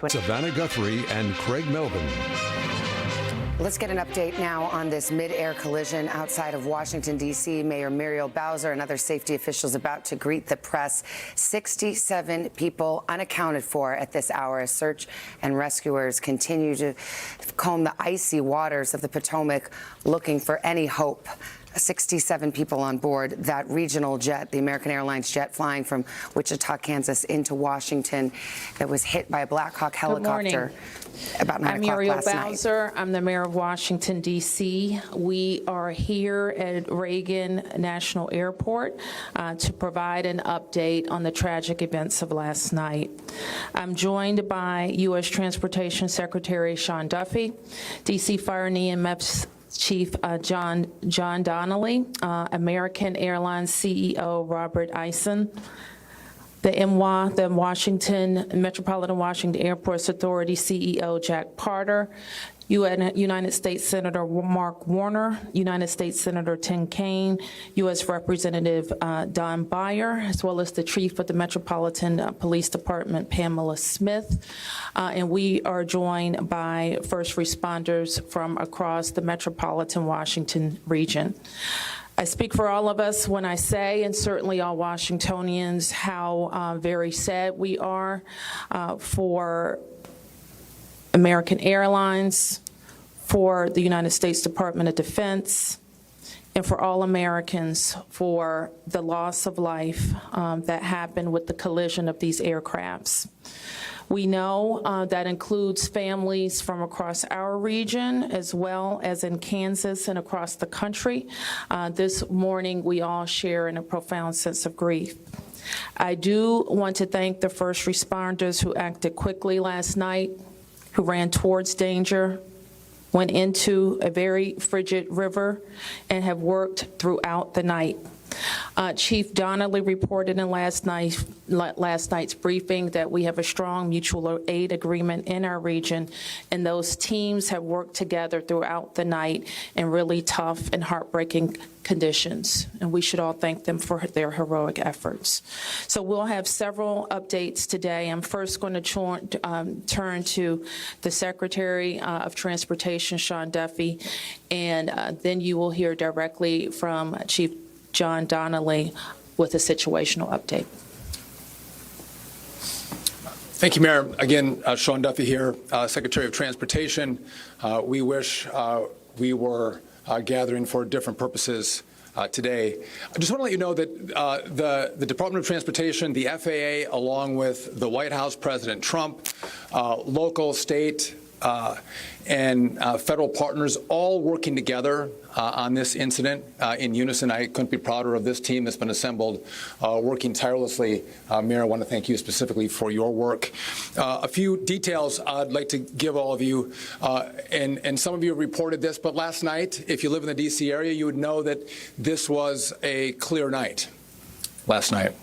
Savannah Guthrie and Craig Melvin. Let's get an update now on this mid-air collision outside of Washington, D.C. Mayor Muriel Bowser and other safety officials about to greet the press. 67 people unaccounted for at this hour as search and rescuers continue to comb the icy waters of the Potomac looking for any hope. 67 people on board that regional jet, the American Airlines jet flying from Wichita, Kansas into Washington that was hit by a Black Hawk helicopter about 9 o'clock last night. I'm Muriel Bowser. I'm the mayor of Washington, D.C. We are here at Reagan National Airport to provide an update on the tragic events of last night. I'm joined by U.S. Transportation Secretary Sean Duffy, D.C. Fire and EMS Chief John Donnelly, American Airlines CEO Robert Eisen, the MWA, the Metropolitan Washington Airports Authority CEO Jack Parter, United States Senator Mark Warner, United States Senator Tim Kaine, U.S. Representative Don Beyer, as well as the Chief of the Metropolitan Police Department, Pamela Smith. And we are joined by first responders from across the Metropolitan Washington region. I speak for all of us when I say, and certainly all Washingtonians, how very sad we are for American Airlines, for the United States Department of Defense, and for all Americans for the loss of life that happened with the collision of these aircrafts. We know that includes families from across our region as well as in Kansas and across the country. This morning, we all share in a profound sense of grief. I do want to thank the first responders who acted quickly last night, who ran towards danger, went into a very frigid river, and have worked throughout the night. Chief Donnelly reported in last night's briefing that we have a strong mutual aid agreement in our region, and those teams have worked together throughout the night in really tough and heartbreaking conditions, and we should all thank them for their heroic efforts. So we'll have several updates today. I'm first going to turn to the Secretary of Transportation, Sean Duffy, and then you will hear directly from Chief John Donnelly with a situational update. Thank you, Mayor. Again, Sean Duffy here, Secretary of Transportation. We wish we were gathering for different purposes today. I just want to let you know that the Department of Transportation, the FAA, along with the White House, President Trump, local, state, and federal partners all working together on this incident in unison. I couldn't be prouder of this team that's been assembled, working tirelessly. Mayor, I want to thank you specifically for your work. A few details I'd like to give all of you, and some of you have reported this, but last night, if you live in the D.C. area, you would know that this was a clear night last night.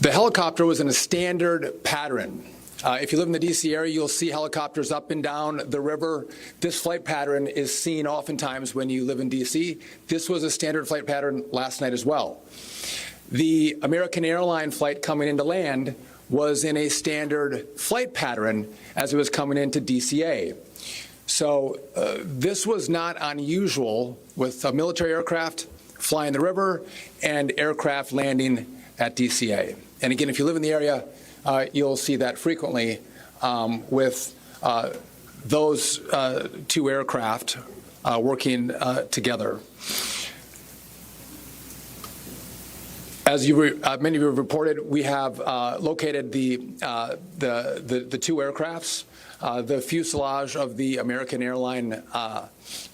The helicopter was in a standard pattern. If you live in the D.C. area, you'll see helicopters up and down the river. This flight pattern is seen oftentimes when you live in D.C. This was a standard flight pattern last night as well. The American Airlines flight coming into land was in a standard flight pattern as it was coming into DCA. So this was not unusual with a military aircraft flying the river and aircraft landing at DCA. And again, if you live in the area, you'll see that frequently with those two aircraft working together. As many of you have reported, we have located the two aircrafts. The fuselage of the American Airlines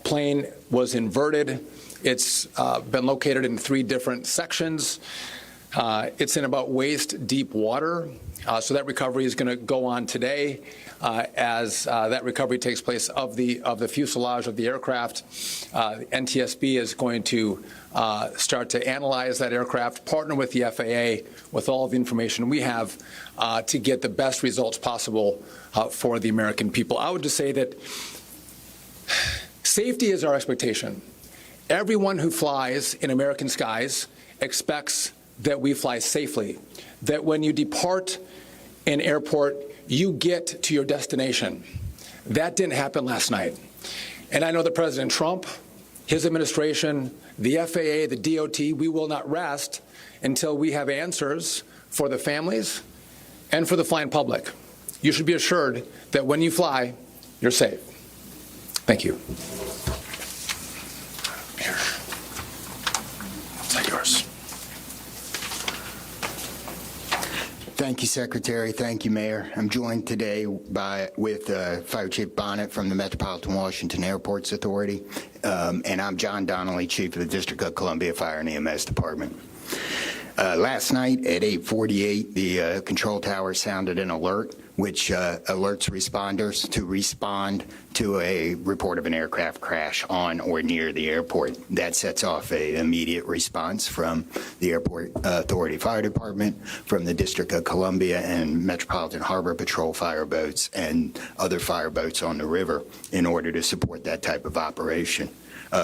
plane was inverted. It's been located in 3 different sections. It's in about waist-deep water, so that recovery is going to go on today as that recovery takes place of the fuselage of the aircraft. NTSB is going to start to analyze that aircraft, partner with the FAA with all of the information we have to get the best results possible for the American people. I would just say that safety is our expectation. Everyone who flies in American skies expects that we fly safely, that when you depart an airport, you get to your destination. That didn't happen last night. And I know that President Trump, his administration, the FAA, the DOT, we will not rest until we have answers for the families and for the flying public. You should be assured that when you fly, you're safe. Thank you. Here. Is that yours? Thank you, Secretary. Thank you, Mayor. I'm joined today with Fire Chief Bonnet from the Metropolitan Washington Airports Authority, and I'm John Donnelly, Chief of the District of Columbia Fire and EMS Department. Last night at 8:48, the control tower sounded an alert, which alerts responders to respond to a report of an aircraft crash on or near the airport. That sets off an immediate response from the Airport Authority Fire Department, from the District of Columbia and Metropolitan Harbor Patrol fire boats and other fire boats on the river in order to support that type of operation.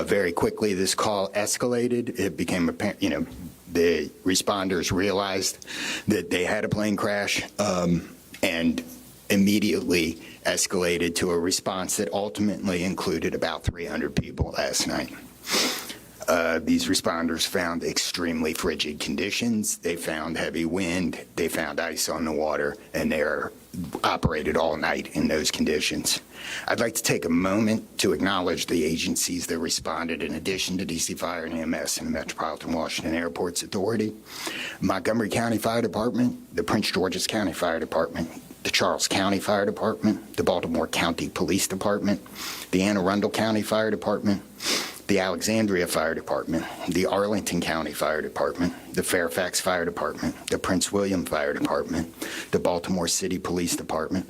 Very quickly, this call escalated. It became apparent, the responders realized that they had a plane crash and immediately escalated to a response that ultimately included about 300 people last night. These responders found extremely frigid conditions. They found heavy wind. They found ice on the water, and they are operated all night in those conditions. I'd like to take a moment to acknowledge the agencies that responded in addition to DC Fire and EMS and the Metropolitan Washington Airports Authority: Montgomery County Fire Department, the Prince George's County Fire Department, the Charles County Fire Department, the Baltimore County Police Department, the Anne Arundel County Fire Department, the Alexandria Fire Department, the Arlington County Fire Department, the Fairfax Fire Department, the Prince William Fire Department, the Baltimore City Police Department,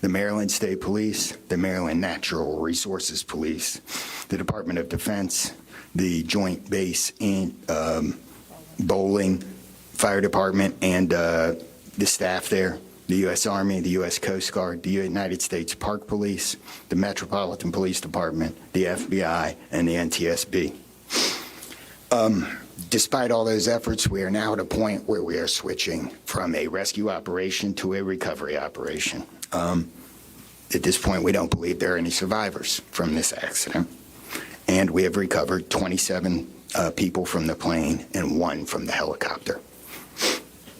the Maryland State Police, the Maryland Natural Resources Police, the Department of Defense, the Joint Base in Bowling Fire Department, and the staff there, the U.S. Army, the U.S. Coast Guard, the United States Park Police, the Metropolitan Police Department, the FBI, and the NTSB. Despite all those efforts, we are now at a point where we are switching from a rescue operation to a recovery operation. At this point, we don't believe there are any survivors from this accident, and we have recovered 27 people from the plane and 1 from the helicopter.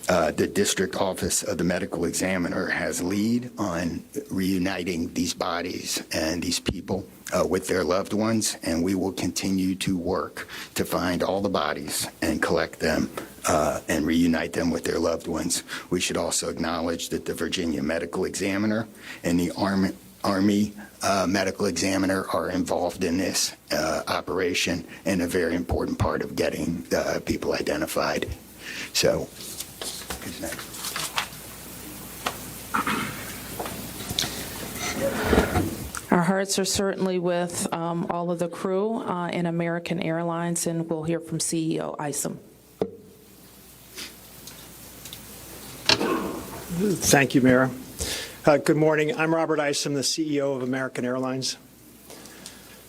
The District Office of the Medical Examiner has lead on reuniting these bodies and these people with their loved ones, and we will continue to work to find all the bodies and collect them and reunite them with their loved ones. We should also acknowledge that the Virginia Medical Examiner and the Army Medical Examiner are involved in this operation and a very important part of getting people identified. So, who's next? Our hearts are certainly with all of the crew in American Airlines, and we'll hear from CEO Isom. Thank you, Mayor. Good morning. I'm Robert Isom, the CEO of American Airlines.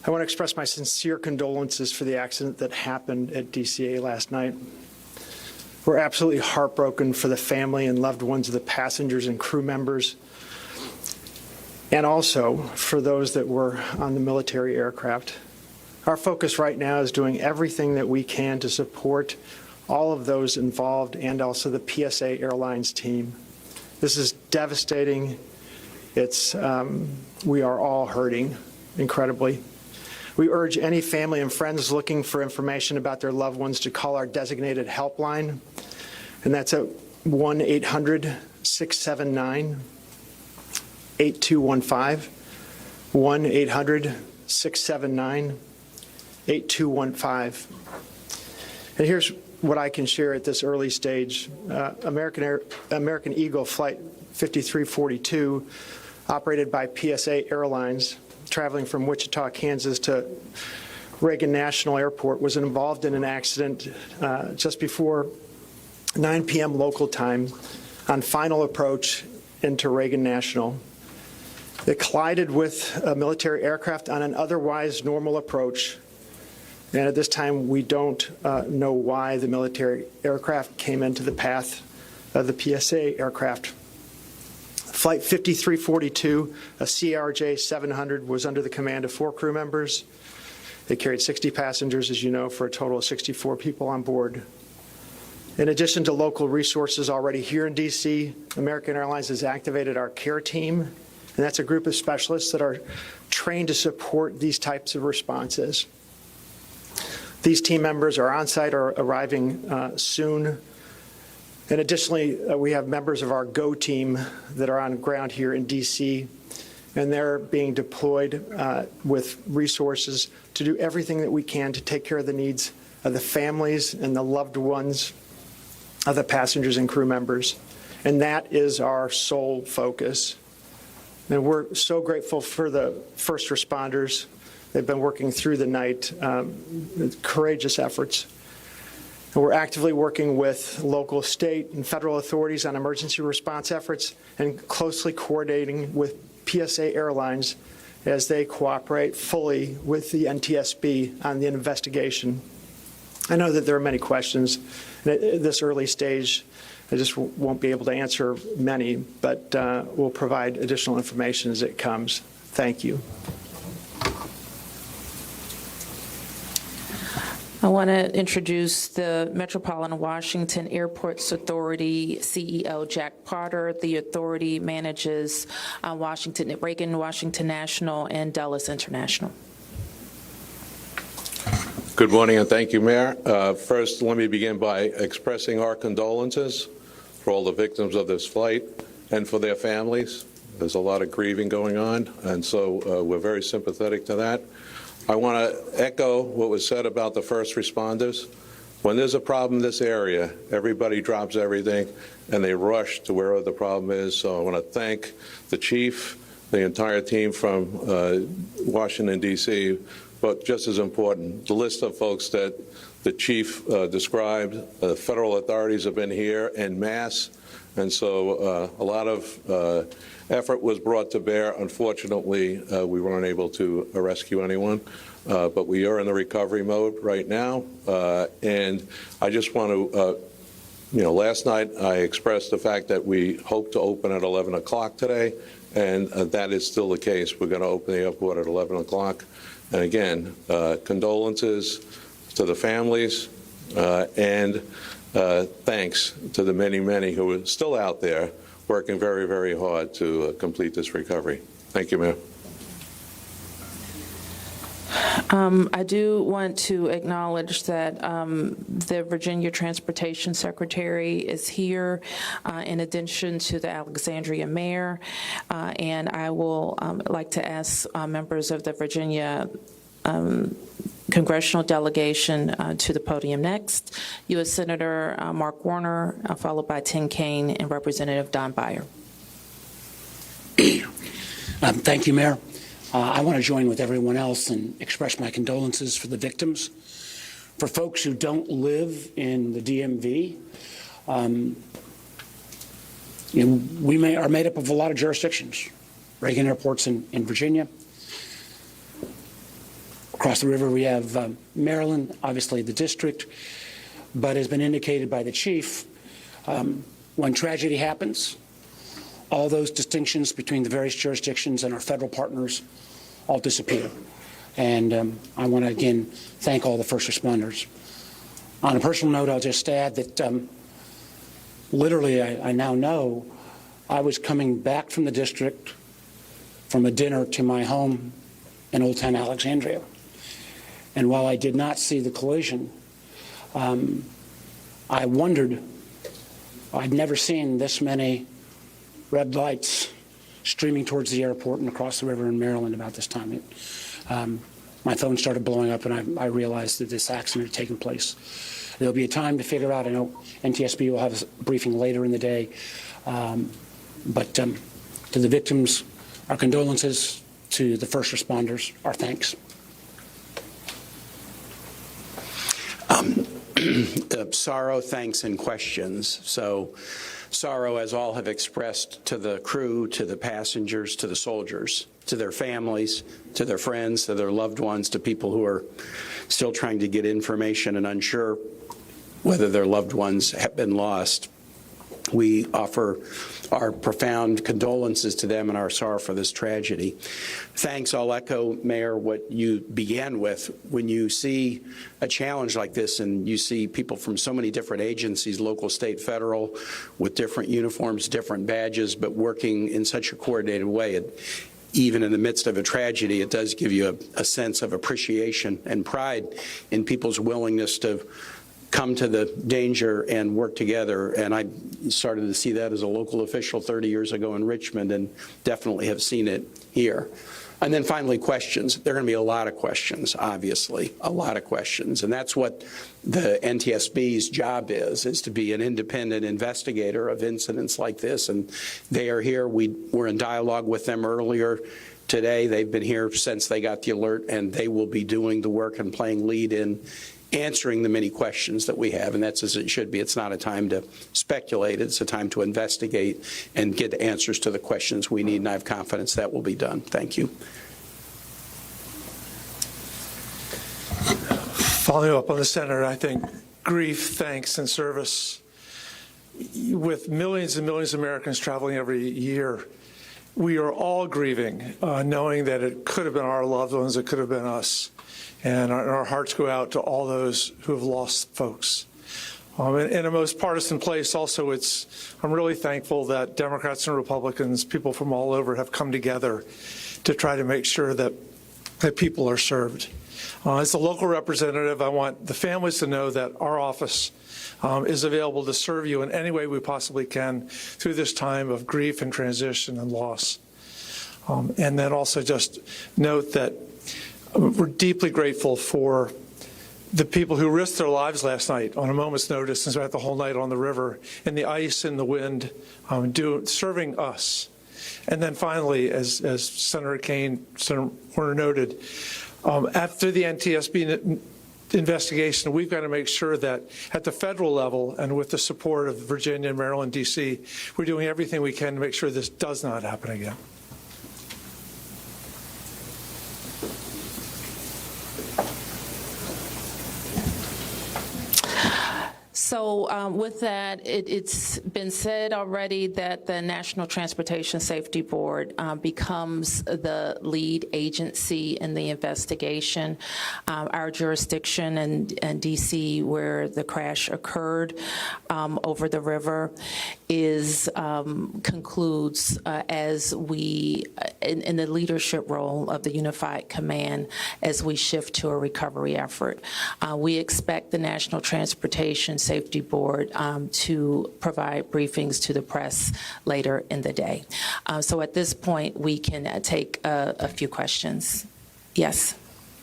I want to express my sincere condolences for the accident that happened at DCA last night. We're absolutely heartbroken for the family and loved ones of the passengers and crew members, and also for those that were on the military aircraft. Our focus right now is doing everything that we can to support all of those involved and also the PSA Airlines team. This is devastating. We are all hurting incredibly. We urge any family and friends looking for information about their loved ones to call our designated helpline, and that's at 1-800-679-8215, 1-800-679-8215. And here's what I can share at this early stage. American Eagle Flight 5342, operated by PSA Airlines, traveling from Wichita, Kansas to Reagan National Airport, was involved in an accident just before 9 p.m. local time on final approach into Reagan National. It collided with a military aircraft on an otherwise normal approach. And at this time, we don't know why the military aircraft came into the path of the PSA aircraft. Flight 5342, a CRJ 700, was under the command of 4 crew members. They carried 60 passengers, as you know, for a total of 64 people on board. In addition to local resources already here in D.C., American Airlines has activated our care team, and that's a group of specialists that are trained to support these types of responses. These team members are on site or arriving soon. And additionally, we have members of our GO team that are on ground here in D.C., and they're being deployed with resources to do everything that we can to take care of the needs of the families and the loved ones of the passengers and crew members. And that is our sole focus. And we're so grateful for the first responders. They've been working through the night with courageous efforts. And we're actively working with local, state, and federal authorities on emergency response efforts and closely coordinating with PSA Airlines as they cooperate fully with the NTSB on the investigation. I know that there are many questions. And at this early stage, I just won't be able to answer many, but we'll provide additional information as it comes. Thank you. I want to introduce the Metropolitan Washington Airports Authority CEO, Jack Potter. The authority manages Reagan Washington National and Dulles International. Good morning, and thank you, Mayor. First, let me begin by expressing our condolences for all the victims of this flight and for their families. There's a lot of grieving going on, and so we're very sympathetic to that. I want to echo what was said about the first responders. When there's a problem in this area, everybody drops everything and they rush to wherever the problem is. So I want to thank the chief, the entire team from Washington, D.C., but just as important, the list of folks that the chief described. Federal authorities have been here en masse, and so a lot of effort was brought to bear. Unfortunately, we weren't able to rescue anyone, but we are in the recovery mode right now. And I just want to, last night I expressed the fact that we hope to open at 11 o'clock today, and that is still the case. We're going to open the airport at 11 o'clock. And again, condolences to the families, and thanks to the many, many who are still out there working very, very hard to complete this recovery. Thank you, Mayor. I do want to acknowledge that the Virginia Transportation Secretary is here, in addition to the Alexandria Mayor, and I will like to ask members of the Virginia Congressional delegation to the podium next. U.S. Senator Mark Warner, followed by Tim Kaine and Representative Don Beyer. Thank you, Mayor. I want to join with everyone else and express my condolences for the victims. For folks who don't live in the DMV, we are made up of a lot of jurisdictions. Reagan Airport's in Virginia. Across the river, we have Maryland, obviously the district, but as been indicated by the chief, when tragedy happens, all those distinctions between the various jurisdictions and our federal partners all disappear. And I want to, again, thank all the first responders. On a personal note, I'll just add that literally I now know I was coming back from the district from a dinner to my home in Old Town Alexandria. And while I did not see the collision, I wondered, I'd never seen this many red lights streaming towards the airport and across the river in Maryland about this time. My phone started blowing up, and I realized that this accident had taken place. There'll be a time to figure out. I know NTSB will have a briefing later in the day. But to the victims, our condolences. To the first responders, our thanks. Sorrow, thanks, and questions. So sorrow, as all have expressed, to the crew, to the passengers, to the soldiers, to their families, to their friends, to their loved ones, to people who are still trying to get information and unsure whether their loved ones have been lost. We offer our profound condolences to them and our sorrow for this tragedy. Thanks. I'll echo, Mayor, what you began with. When you see a challenge like this and you see people from so many different agencies, local, state, federal, with different uniforms, different badges, but working in such a coordinated way, even in the midst of a tragedy, it does give you a sense of appreciation and pride in people's willingness to come to the danger and work together. And I started to see that as a local official 30 years ago in Richmond, and definitely have seen it here. And then finally, questions. There are going to be a lot of questions, obviously, a lot of questions. And that's what the NTSB's job is to be an independent investigator of incidents like this. And they are here. We were in dialogue with them earlier today. They've been here since they got the alert, and they will be doing the work and playing lead in answering the many questions that we have, and that's as it should be. It's not a time to speculate. It's a time to investigate and get answers to the questions we need, and I have confidence that will be done. Thank you. Following up on the Senator, I think grief, thanks, and service, with millions and millions of Americans traveling every year, we are all grieving, knowing that it could have been our loved ones, it could have been us. And our hearts go out to all those who have lost folks. In a most partisan place also, I'm really thankful that Democrats and Republicans, people from all over, have come together to try to make sure that people are served. As a local representative, I want the families to know that our office is available to serve you in any way we possibly can through this time of grief and transition and loss. And then also just note that we're deeply grateful for the people who risked their lives last night on a moment's notice and spent the whole night on the river in the ice and the wind, serving us. And then finally, as Senator Kane, Senator Warner noted, after the NTSB investigation, we've got to make sure that at the federal level and with the support of Virginia, Maryland, D.C., we're doing everything we can to make sure this does not happen again. So with that, it's been said already that the National Transportation Safety Board becomes the lead agency in the investigation. Our jurisdiction in D.C., where the crash occurred over the river, concludes as we, in the leadership role of the Unified Command, as we shift to a recovery effort. We expect the National Transportation Safety Board to provide briefings to the press later in the day. So at this point, we can take a few questions. Yes?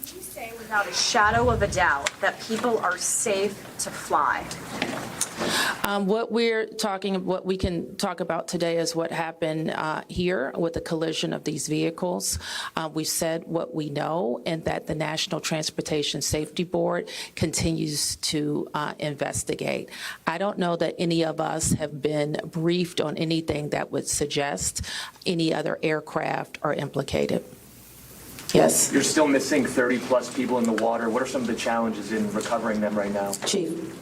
Can you say without a shadow of a doubt that people are safe to fly? What we can talk about today is what happened here with the collision of these vehicles. We've said what we know, and that the National Transportation Safety Board continues to investigate. I don't know that any of us have been briefed on anything that would suggest any other aircraft are implicated. Yes? You're still missing 30-plus people in the water. What are some of the challenges in recovering them right now? Chief.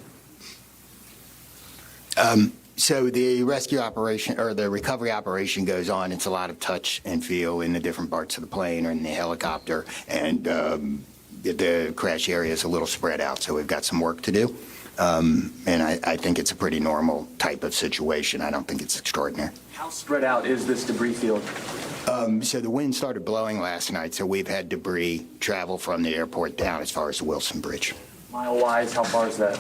So the rescue operation or the recovery operation goes on. It's a lot of touch and feel in the different parts of the plane or in the helicopter, and the crash area is a little spread out, so we've got some work to do. And I think it's a pretty normal type of situation. I don't think it's extraordinary. How spread out is this debris field? So the wind started blowing last night, so we've had debris travel from the airport down as far as the Wilson Bridge. Mile-wise, how far is that?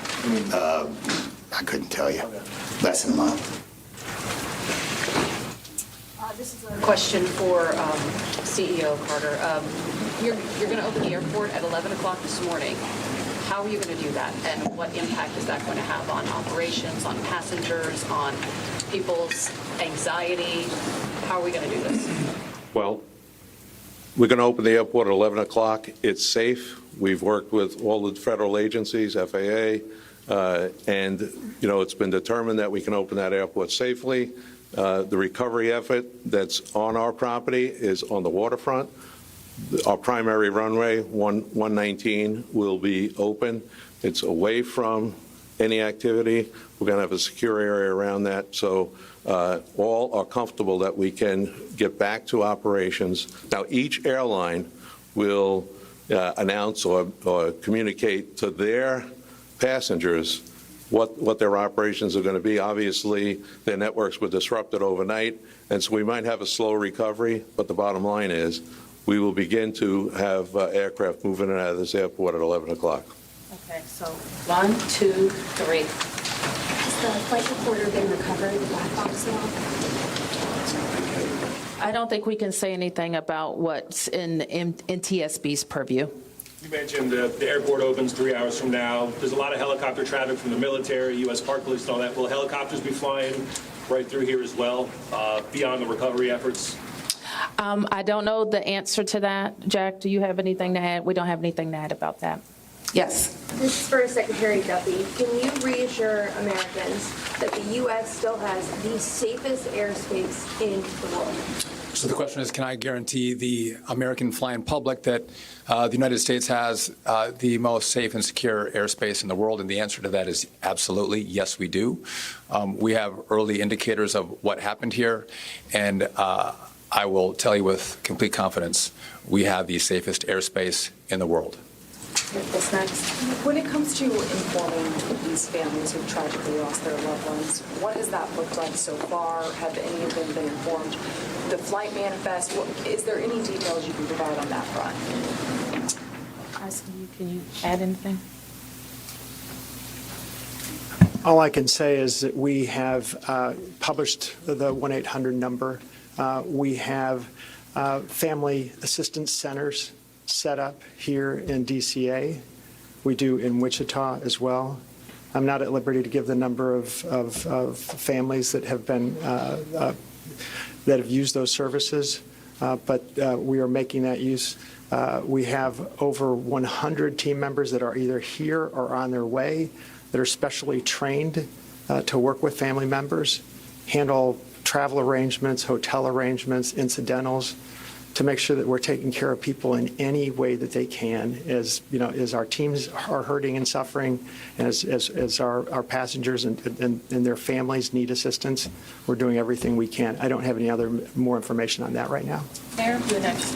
I couldn't tell you. Okay. Less than a mile. This is a question for CEO Carter. You're going to open the airport at 11 o'clock this morning. How are you going to do that, and what impact is that going to have on operations, on passengers, on people's anxiety? How are we going to do this? Well, we're going to open the airport at 11 o'clock. It's safe. We've worked with all the federal agencies, FAA, and, you know, it's been determined that we can open that airport safely. The recovery effort that's on our property is on the waterfront. Our primary runway, 119, will be open. It's away from any activity. We're going to have a secure area around that, so all are comfortable that we can get back to operations. Now, each airline will announce or communicate to their passengers what their operations are going to be. Obviously, their networks were disrupted overnight, and so we might have a slow recovery, but the bottom line is we will begin to have aircraft moving in and out of this airport at 11 o'clock. Okay, so 1, 2, 3. Has the flight recorder been recovered, the black box now? I don't think we can say anything about what's in TSB's purview. You mentioned the airport opens 3 hours from now. There's a lot of helicopter traffic from the military, U.S. Park Police, and all that. Will helicopters be flying right through here as well, beyond the recovery efforts? I don't know the answer to that. Jack, do you have anything to add? We don't have anything to add about that. Yes. This is for Secretary Duffy. Can you reassure Americans that the U.S. still has the safest airspace in the world? So the question is, can I guarantee the American flying public that the United States has the most safe and secure airspace in the world? And the answer to that is absolutely, yes, we do. We have early indicators of what happened here, and I will tell you with complete confidence, we have the safest airspace in the world. What's next? When it comes to informing these families who've tragically lost their loved ones, what has that looked like so far? Have any of them been informed? The flight manifest, is there any details you can provide on that front? Can you add anything? All I can say is that we have published the 1-800 number. We have family assistance centers set up here in DCA. We do in Wichita as well. I'm not at liberty to give the number of families that have been that have used those services, but we are making that use. We have over 100 team members that are either here or on their way that are specially trained to work with family members, handle travel arrangements, hotel arrangements, incidentals, to make sure that we're taking care of people in any way that they can, as you know, as our teams are hurting and suffering, and as our passengers and their families need assistance. We're doing everything we can. I don't have any more information on that right now. Mayor, you're next.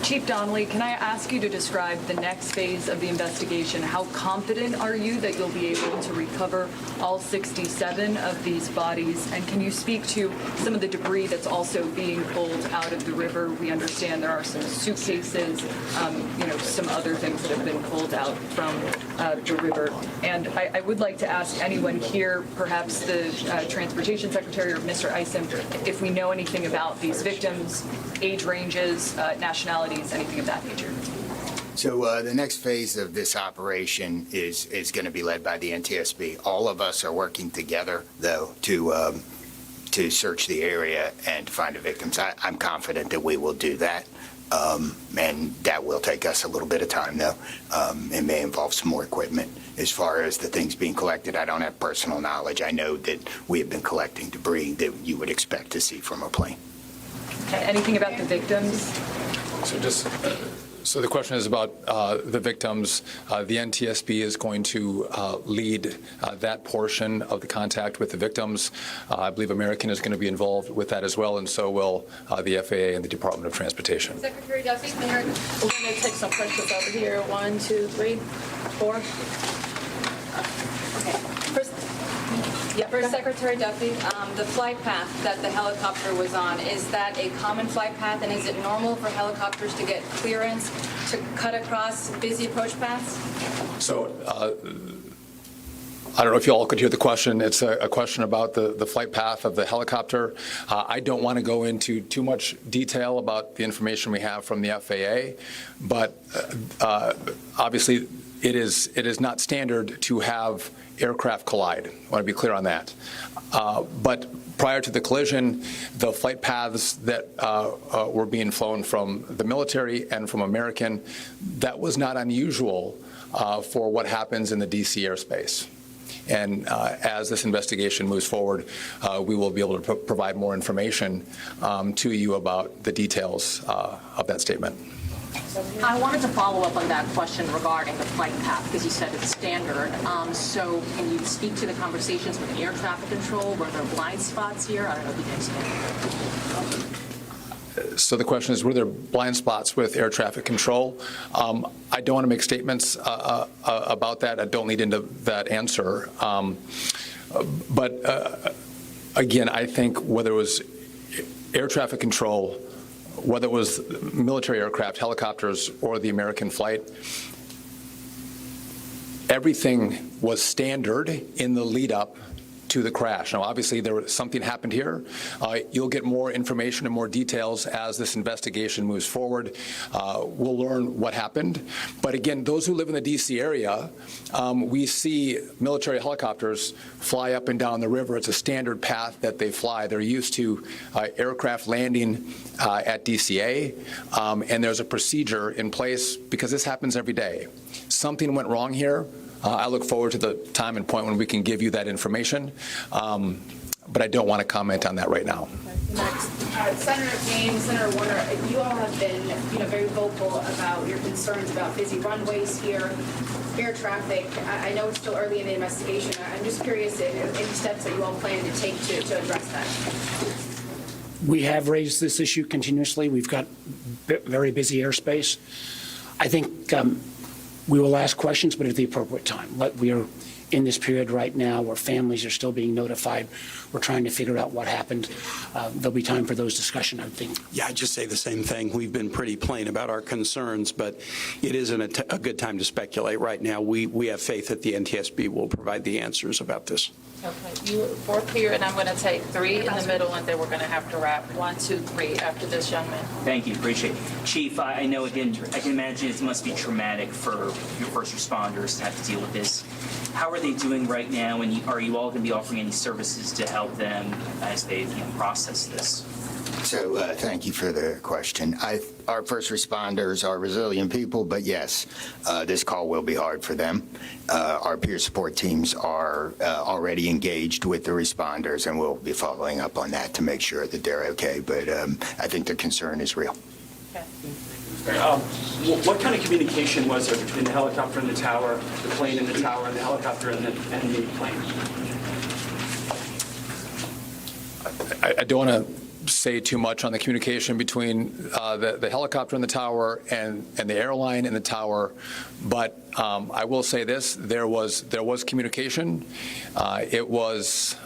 Chief Donnelly, can I ask you to describe the next phase of the investigation? How confident are you that you'll be able to recover all 67 of these bodies? And can you speak to some of the debris that's also being pulled out of the river? We understand there are some suitcases, some other things that have been pulled out from the river. And I would like to ask anyone here, perhaps the Transportation Secretary or Mr. Isom, if we know anything about these victims, age ranges, nationalities, anything of that nature. So the next phase of this operation is going to be led by the NTSB. All of us are working together, though, to search the area and find the victims. I'm confident that we will do that, and that will take us a little bit of time, though. It may involve some more equipment. As far as the things being collected, I don't have personal knowledge. I know that we have been collecting debris that you would expect to see from a plane. Okay. Anything about the victims? So the question is about the victims. The NTSB is going to lead that portion of the contact with the victims. I believe American is going to be involved with that as well, and so will the FAA and the Department of Transportation. Secretary Duffy, we're going to take some questions over here. 1, 2, 3, 4. Okay. First, Secretary Duffy, the flight path that the helicopter was on, is that a common flight path, and is it normal for helicopters to get clearance to cut across busy approach paths? So I don't know if you all could hear the question. It's a question about the flight path of the helicopter. I don't want to go into too much detail about the information we have from the FAA, but obviously it is not standard to have aircraft collide. I want to be clear on that. But prior to the collision, the flight paths that were being flown from the military and from American, that was not unusual for what happens in the D.C. airspace. And as this investigation moves forward, we will be able to provide more information to you about the details of that statement. I wanted to follow up on that question regarding the flight path, because you said it's standard. So can you speak to the conversations with air traffic control? Were there blind spots here? I don't know if you can expand. So the question is, were there blind spots with air traffic control? I don't want to make statements about that. I don't lead into that answer. But again, I think whether it was air traffic control, whether it was military aircraft, helicopters, or the American flight, everything was standard in the lead up to the crash. Now, obviously, something happened here. You'll get more information and more details as this investigation moves forward. We'll learn what happened. But again, those who live in the D.C. area, we see military helicopters fly up and down the river. It's a standard path that they fly. They're used to aircraft landing at DCA, and there's a procedure in place because this happens every day. Something went wrong here. I look forward to the time and point when we can give you that information, but I don't want to comment on that right now. Next, Senator Kane, Senator Warner, you all have been, very vocal about your concerns about busy runways here, air traffic. I know it's still early in the investigation. I'm just curious any steps that you all plan to take to address that. We have raised this issue continuously. We've got very busy airspace. I think we will ask questions, but at the appropriate time. We are in this period right now where families are still being notified. We're trying to figure out what happened. There'll be time for those discussions, I think. Yeah, I'd just say the same thing. We've been pretty plain about our concerns, but it isn't a good time to speculate right now. We have faith that the NTSB will provide the answers about this. Okay, you fourth here, and I'm going to take 3 in the middle, and then we're going to have to wrap 1, 2, 3 after this young man. Thank you, appreciate it. Chief, I know, again, I can imagine it must be traumatic for your first responders to have to deal with this. How are they doing right now, and are you all going to be offering any services to help them as they process this? So thank you for the question. Our first responders are resilient people, but yes, this call will be hard for them. Our peer support teams are already engaged with the responders, and we'll be following up on that to make sure that they're okay. But I think the concern is real. Okay. What kind of communication was there between the helicopter and the tower, the plane and the tower, and the helicopter and the plane? I don't want to say too much on the communication between the helicopter and the tower and the airline and the tower, but I will say this: there was communication. It was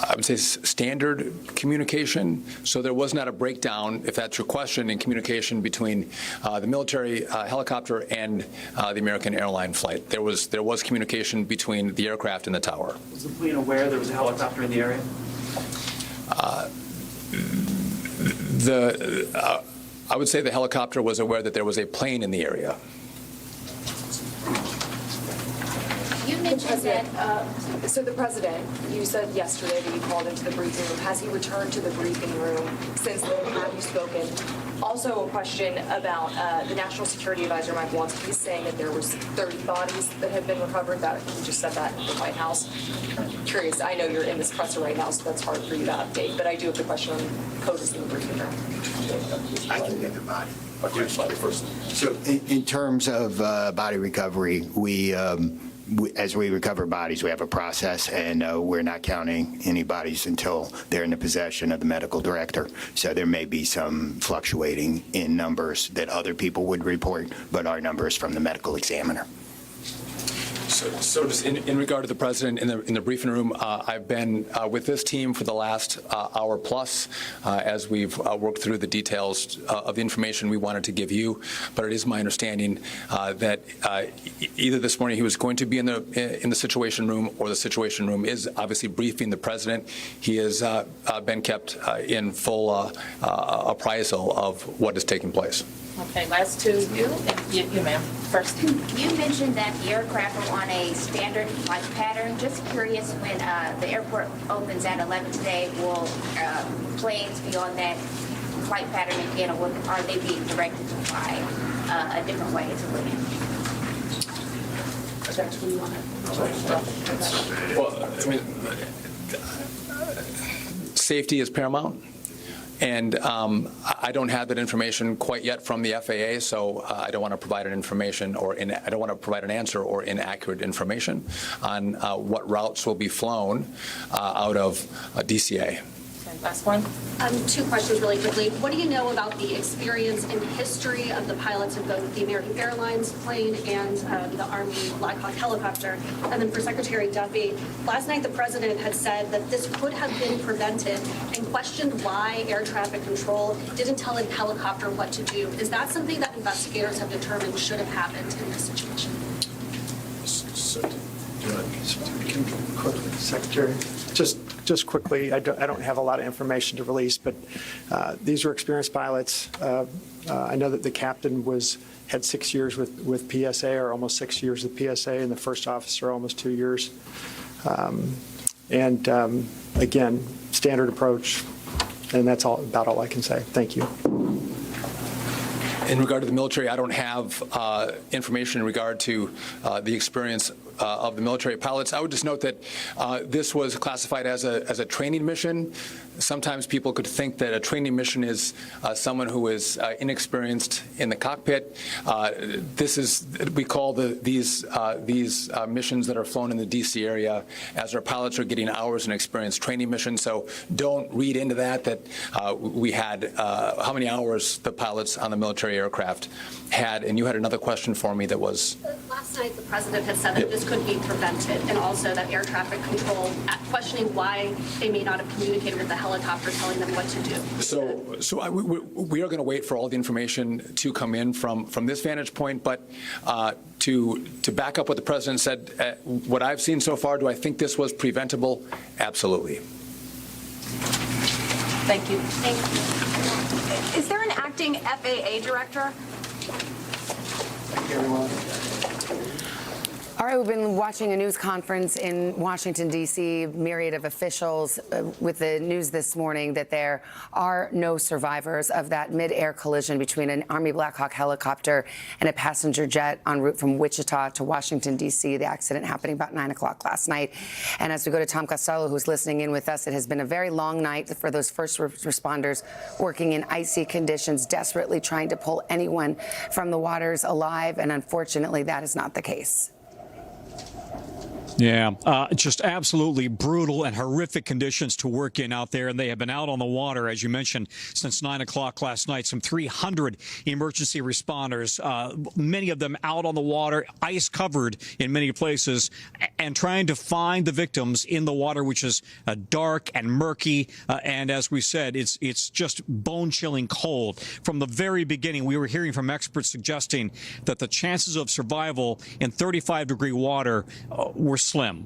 I would say standard communication, so there was not a breakdown, if that's your question, in communication between the military helicopter and the American Airlines flight. There was communication between the aircraft and the tower. Was the plane aware there was a helicopter in the area? I would say the helicopter was aware that there was a plane in the area. You mentioned that, so the president, you said yesterday that you called into the briefing room. Has he returned to the briefing room since then? Have you spoken? Also a question about the National Security Advisor, Mike Waltz. He's saying that there was 30 bodies that have been recovered. That he just said that in the White House. I'm curious, I know you're in this presser right now, so that's hard for you to update, but I do have the question on CODIS in the briefing room. I can get the body. Okay, slide first. So in terms of body recovery, as we recover bodies, we have a process, and we're not counting any bodies until they're in the possession of the medical director. So there may be some fluctuating in numbers that other people would report, but our numbers from the medical examiner. So just in regard to the president in the briefing room, I've been with this team for the last hour plus as we've worked through the details of the information we wanted to give you. But it is my understanding that either this morning he was going to be in the Situation Room, or the Situation Room is obviously briefing the president. He has been kept in full appraisal of what is taking place. Okay, last two, you ma'am, first. You mentioned that the aircraft are on a standard flight pattern. Just curious, when the airport opens at 11 today, will planes be on that flight pattern again, or are they being directed to fly a different way to land? Well, I mean, safety is paramount. And I don't have that information quite yet from the FAA, so I don't want to provide an information I don't want to provide an answer or inaccurate information on what routes will be flown out of DCA. Last one. Two questions really quickly. What do you know about the experience and history of the pilots of both the American Airlines plane and the Army Black Hawk helicopter? And then for Secretary Duffy, last night the president had said that this could have been prevented and questioned why air traffic control didn't tell a helicopter what to do. Is that something that investigators have determined should have happened in this situation? Quickly, Secretary. Just quickly, I don't have a lot of information to release, but these were experienced pilots. I know that the captain had 6 years with PSA, or almost 6 years with PSA, and the first officer almost 2 years. Again, standard approach, and that's about all I can say. Thank you. In regard to the military, I don't have information in regard to the experience of the military pilots. I would just note that this was classified as a training mission. Sometimes people could think that a training mission is someone who is inexperienced in the cockpit. We call these missions that are flown in the D.C. area as our pilots are getting hours in experience training missions. So don't read into that we had how many hours the pilots on the military aircraft had. And you had another question for me that was? Last night the president had said that this could be prevented, and also that air traffic control, questioning why they may not have communicated with the helicopter telling them what to do. So we are going to wait for all the information to come in from this vantage point, but to back up what the president said, what I've seen so far, do I think this was preventable? Absolutely. Thank you. Thank you. Is there an acting FAA director? Thank you, everyone. All right, we've been watching a news conference in Washington, D.C., myriad of officials with the news this morning that there are no survivors of that mid-air collision between an Army Black Hawk helicopter and a passenger jet en route from Wichita to Washington, D.C., the accident happening about 9 o'clock last night. And as we go to Tom Costello, who's listening in with us, it has been a very long night for those first responders working in icy conditions, desperately trying to pull anyone from the waters alive, and unfortunately, that is not the case. Yeah, just absolutely brutal and horrific conditions to work in out there. And they have been out on the water, as you mentioned, since 9 o'clock last night. Some 300 emergency responders, many of them out on the water, ice covered in many places, and trying to find the victims in the water, which is dark and murky. And as we said, it's just bone-chilling cold. From the very beginning, we were hearing from experts suggesting that the chances of survival in 35-degree water were slim,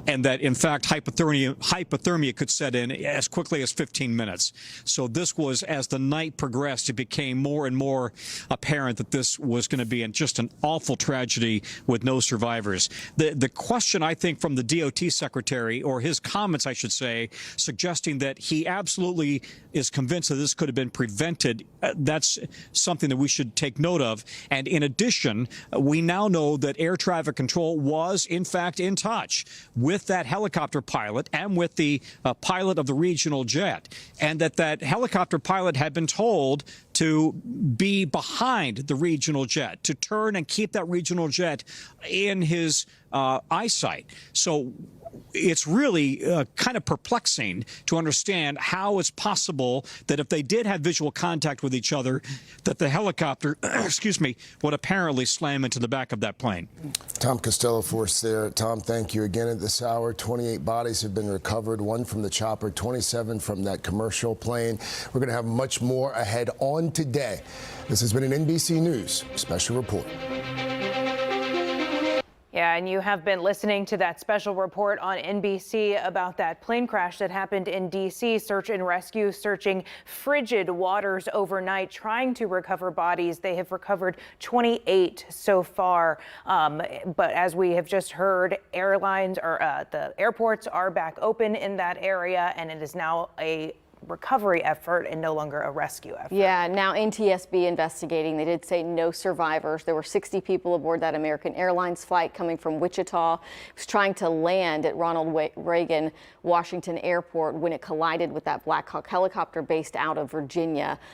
and that, in fact, hypothermia could set in as quickly as 15 minutes. So this was, as the night progressed, it became more and more apparent that this was going to be just an awful tragedy with no survivors. The question, I think, from the DOT secretary, or his comments, I should say, suggesting that he absolutely is convinced that this could have been prevented, that's something that we should take note of. And in addition, we now know that air traffic control was, in fact, in touch with that helicopter pilot and with the pilot of the regional jet, and that helicopter pilot had been told to be behind the regional jet, to turn and keep that regional jet in his eyesight. So it's really kind of perplexing to understand how it's possible that if they did have visual contact with each other, that the helicopter, would apparently slam into the back of that plane. Tom Costello for us there. Tom, thank you again at this hour. 28 bodies have been recovered, 1 from the chopper, 27 from that commercial plane. We're going to have much more ahead on today. This has been an NBC News special report. Yeah, and you have been listening to that special report on NBC about that plane crash that happened in D.C. Search and rescue searching frigid waters overnight, trying to recover bodies. They have recovered 28 so far. But as we have just heard, the airports are back open in that area, and it is now a recovery effort and no longer a rescue effort. Yeah, now NTSB investigating. They did say no survivors. There were 60 people aboard that American Airlines flight coming from Wichita. It was trying to land at Ronald Reagan Washington Airport when it collided with that Black Hawk helicopter based out of Virginia.